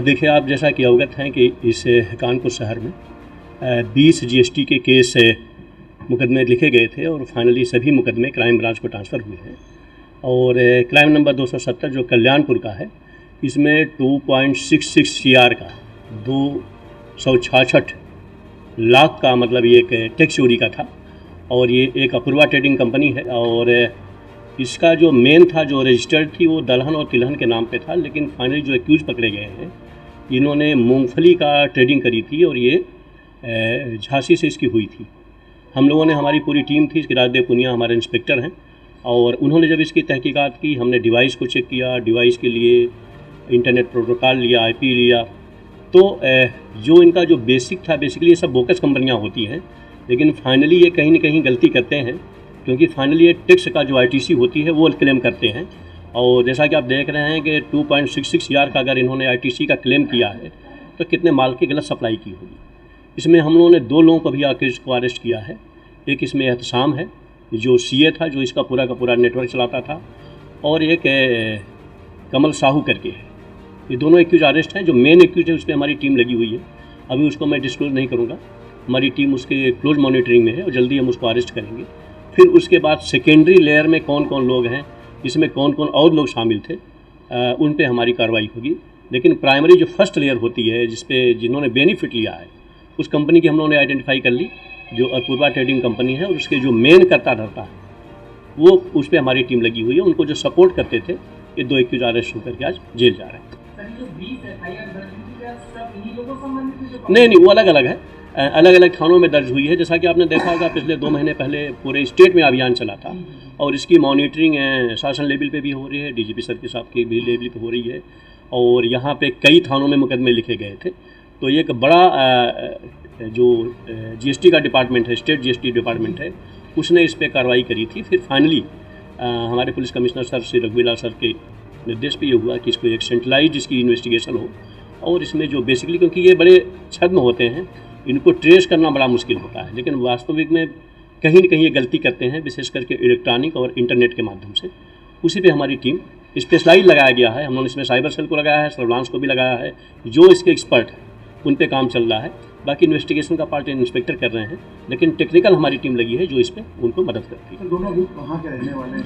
देखिए, आप जैसा कि अवगत हैं कि इस कानपुर शहर में 20 जीएसटी के केस मुकदमे लिखे गए थे और फाइनली सभी मुकदमे क्राइम ब्रांच को ट्रांसफ़र हुए हैं। और क्राइम नंबर 270 जो कल्याणपुर का है, इसमें 2.66 सीआर का 266 लाख का मतलब ये एक टैक्स चोरी का था। और ये एक अपूर्वा ट्रेडिंग कंपनी है और इसका जो मेन था, जो रजिस्टर्ड थी, वो दलहन और तिलहन के नाम पे था। लेकिन फाइनली जो एक्यूज पकड़े गए हैं, इन्होंने मूंगफली का ट्रेडिंग करी थी और ये झांसी से इसकी हुई थी। हम लोगों ने, हमारी पूरी टीम थी, इसके राजदेव पुनिया हमारे इंस्पेक्टर हैं, और उन्होंने जब इसकी तहकीकात की, हमने डिवाइस को चेक किया, डिवाइस के लिए इंटरनेट प्रोटोकॉल लिया, आईपी लिया। तो जो इनका जो बेसिक था, बेसिकली ये सब बोकस कंपनियाँ होती हैं, लेकिन फाइनली ये कहीं न कहीं गलती करते हैं, क्योंकि फाइनली ये टैक्स का जो आईटीसी होती है वो क्लेम करते हैं। और जैसा कि आप देख रहे हैं कि 2.66 सीआर का अगर इन्होंने आईटीसी का क्लेम किया है, तो कितने माल की गलत सप्लाई की होगी। इसमें हम लोगों ने 2 लोगों को भी आकेश को अरेस्ट किया है। एक इसमें एहतसाम है, जो सीए था, जो इसका पूरा का पूरा नेटवर्क चलाता था, और एक कमल साहू करके है। ये दोनों एक्यूज अरेस्ट हैं। जो मेन एक्यूज है, उस पर हमारी टीम लगी हुई है। अभी उसको मैं डिस्क्लोज नहीं करूँगा, हमारी टीम उसके क्लोज मॉनिटरिंग में है और जल्दी हम उसको अरेस्ट करेंगे। फिर उसके बाद सेकेंडरी लेयर में कौन कौन लोग हैं, इसमें कौन कौन और लोग शामिल थे, उन पे हमारी कार्रवाई होगी। लेकिन प्राइमरी जो फर्स्ट लेयर होती है, जिन्होंने बेनिफिट लिया है, उस कंपनी की हम लोगों ने आइडेंटिफाई कर ली, जो अपूर्वा ट्रेडिंग कंपनी है, और उसके जो मेन करता धरता है, वो उस पर हमारी टीम लगी हुई है। उनको जो सपोर्ट करते थे, ये 2 एक्यूज अरेस्ट होकर के आज जेल जा रहे हैं। नहीं, वो अलग अलग है, अलग अलग थानों में दर्ज हुई है। जैसा कि आपने देखा होगा, पिछले 2 महीने पहले पूरे स्टेट में अभियान चला था, और इसकी मॉनिटरिंग शासन लेवल पे भी हो रही है, डीजीपी सर के साहब की भी लेवल पे हो रही है, और यहाँ पे कई थानों में मुकदमे लिखे गए थे। तो ये एक बड़ा जो जीएसटी का डिपार्टमेंट है, स्टेट जीएसटी डिपार्टमेंट है, उसने इस पर कार्रवाई करी थी। फिर फाइनली हमारे पुलिस कमिश्नर सर श्री रघुवीर सर के निर्देश पे ये हुआ कि इसको एक सेंट्रलाइज इसकी इन्वेस्टिगेशन हो, और इसमें जो बेसिकली, क्योंकि ये बड़े छद्म होते हैं, इनको ट्रेस करना बड़ा मुश्किल होता है, लेकिन वास्तविक में कहीं न कहीं ये गलती करते हैं, विशेष करके इलेक्ट्रॉनिक और इंटरनेट के माध्यम से। उसी पे हमारी टीम स्पेशलाइज लगाया गया है। हम लोगों ने इसमें साइबर सेल को लगाया है, सर्विलांस को भी लगाया है, जो इसके एक्सपर्ट हैं उन पे काम चल रहा है। बाकी इन्वेस्टिगेशन का पार्ट इंस्पेक्टर कर रहे हैं, लेकिन टेक्निकल हमारी टीम लगी है जो इस पे उनको मदद करती है। दोनों ग्रुप कहाँ के रहने वाले हैं?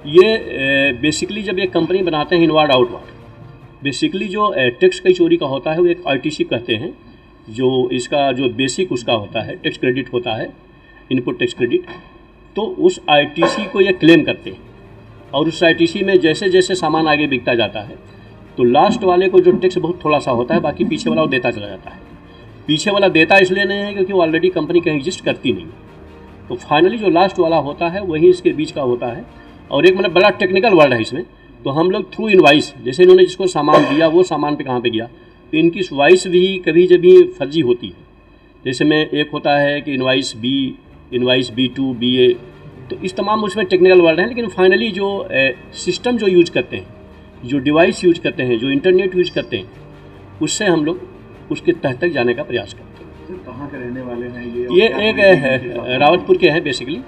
ये बेसिकली जब एक कंपनी बनाते हैं इनवार्ड आउटवार्ड, बेसिकली जो टैक्स की चोरी का होता है वो एक आईटीसी कहते हैं, जो इसका जो बेसिक उसका होता है, टैक्स क्रेडिट होता है, इनपुट टैक्स क्रेडिट। तो उस आईटीसी को ये क्लेम करते हैं, और उस आईटीसी में जैसे जैसे सामान आगे बिकता जाता है, तो लास्ट वाले को जो टैक्स बहुत थोड़ा सा होता है, बाकी पीछे वाला वो देता चला जाता है। पीछे वाला देता इसलिए नहीं है क्योंकि वो ऑलरेडी कंपनी कहीं एग्जिस्ट करती नहीं, तो फाइनली जो लास्ट वाला होता है वही इसके बीच का होता है। और एक मतलब बड़ा टेक्निकल वर्ड है इसमें, तो हम लोग थ्रू इनवाइस, जैसे इन्होंने जिसको सामान दिया वो सामान पे कहाँ पे गया, तो इनकी इनवाइस भी कभी जब भी फर्जी होती है। जैसे में एक होता है कि इनवाइस B2, BA, तो इस तमाम उसमें टेक्निकल वर्ड हैं। लेकिन फाइनली जो सिस्टम जो यूज करते हैं, जो डिवाइस यूज करते हैं, जो इंटरनेट यूज करते हैं, उससे हम लोग उसके तह तक जाने का प्रयास करते हैं। कहाँ के रहने वाले हैं ये एक रावतपुर के हैं बेसिकली,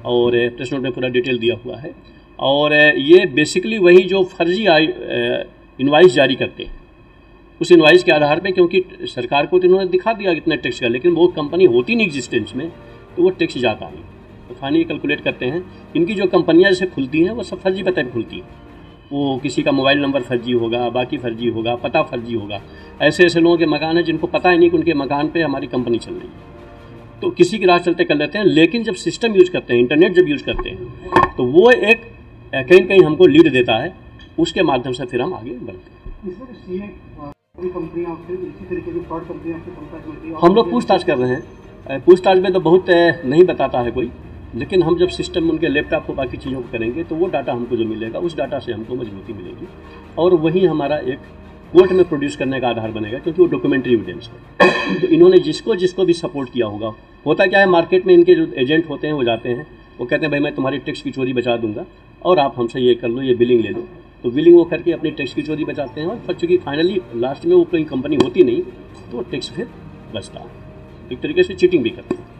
और प्रेस नोट में पूरा डिटेल दिया हुआ है। और ये बेसिकली वही जो फर्जी इनवाइस जारी करते हैं, उस इनवाइस के आधार पे, क्योंकि सरकार को तो इन्होंने दिखा दिया कितना टैक्स का, लेकिन वो कंपनी होती नहीं एग्जिस्टेंस में, तो वो टैक्स जाता नहीं। तो फाइनली कैलकुलेट करते हैं। इनकी जो कंपनियां जैसे खुलती हैं, वो सब फर्जी पते पर खुलती हैं। वो किसी का मोबाइल नंबर फर्जी होगा, बाकी फर्जी होगा, पता फर्जी होगा। ऐसे ऐसे लोगों के मकान हैं जिनको पता ही नहीं कि उनके मकान पे हमारी कंपनी चल रही है, तो किसी की राह चलते कर लेते हैं। लेकिन जब सिस्टम यूज करते हैं, इंटरनेट जब यूज करते हैं, तो वो एक कहीं कहीं हमको लीड देता है, उसके माध्यम से फिर हम आगे बढ़ते हैं। हम लोग पूछताछ कर रहे हैं। पूछताछ में तो बहुत नहीं बताता है कोई, लेकिन हम जब सिस्टम उनके लैपटॉप को बाकी चीज़ों को करेंगे, तो वो डाटा हमको जो मिलेगा, उस डाटा से हमको मजबूती मिलेगी, और वही हमारा एक कोर्ट में प्रोड्यूस करने का आधार बनेगा, क्योंकि वो डॉक्यूमेंट्री एविडेंस है। तो इन्होंने जिसको भी सपोर्ट किया होगा, होता क्या है, मार्केट में इनके जो एजेंट होते हैं वो जाते हैं, वो कहते हैं भाई मैं तुम्हारी टैक्स की चोरी बचा दूंगा, और आप हमसे ये कर लो, ये बिलिंग ले लो। तो बिलिंग वो करके अपनी टैक्स की चोरी बचाते हैं, और चूँकि फाइनली लास्ट में वो कोई कंपनी होती नहीं, तो टैक्स फिर बचता है। एक तरीके से चीटिंग भी करते हैं।